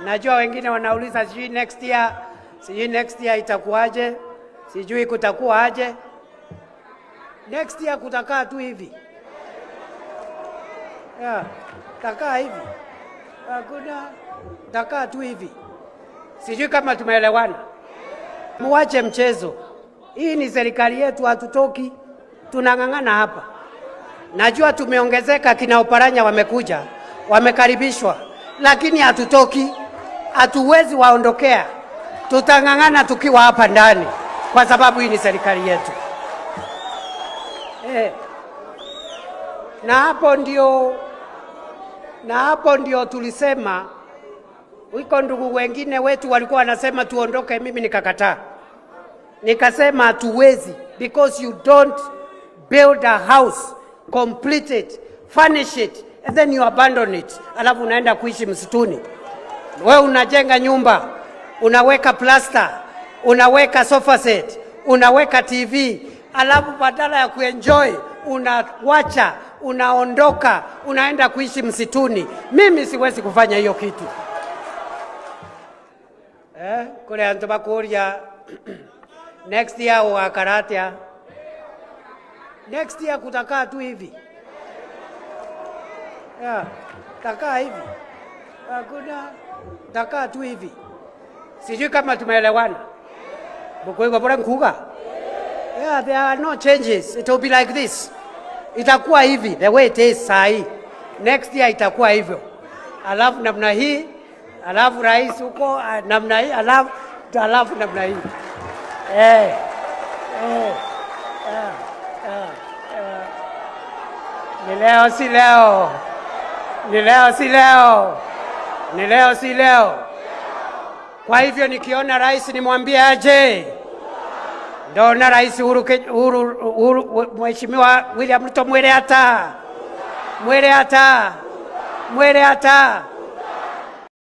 Najua wengine wanauliza sijui next year itakuwaje, sijui kutakuwa aje. Next year kutakaa tu hivi. Takaa hivi. Hakuna takaa tu hivi. Sijui kama tumeelewana. Muache mchezo. Hii ni serikali yetu, hatutoki. Tunang'ang'ana hapa. Najua tumeongezeka, kina Oparanya wamekuja, wamekaribishwa, lakini hatutoki. Hatuwezi waondokea. Tutang'ang'ana tukiwa hapa ndani kwa sababu hii ni serikali yetu. Na hapo ndio tulisema, wiko ndugu wengine wetu walikuwa wanasema tuondoke, mimi nikakataa. Nikasema hatuwezi, because you don't build a house, complete it, furnish it, and then you abandon it. Alafu unaenda kuishi msituni. Wewe unajenga nyumba, unaweka plaster, unaweka sofa set, unaweka TV, alafu badala ya kuenjoy unawacha, unaondoka, unaenda kuishi msituni. Mimi siwezi kufanya hiyo kitu. Kule antu bakuria next year wakaratia. Next year kutakaa tu hivi. Takaa hivi. Hakuna takaa tu hivi. Sijui kama tumeelewana. Bukwego bora mkuga. There are no changes. It will be like this. Itakuwa hivi the way it is sahi. Next year itakuwa hivyo. Alafu namna hii, alafu rais huko namna hii, alafu namna hii. Ni leo si leo. Ni leo si leo. Ni leo si leo. Kwa hivyo nikiona rais nimwambie aje. Ndona rais Mheshimiwa William Ruto mwele hata.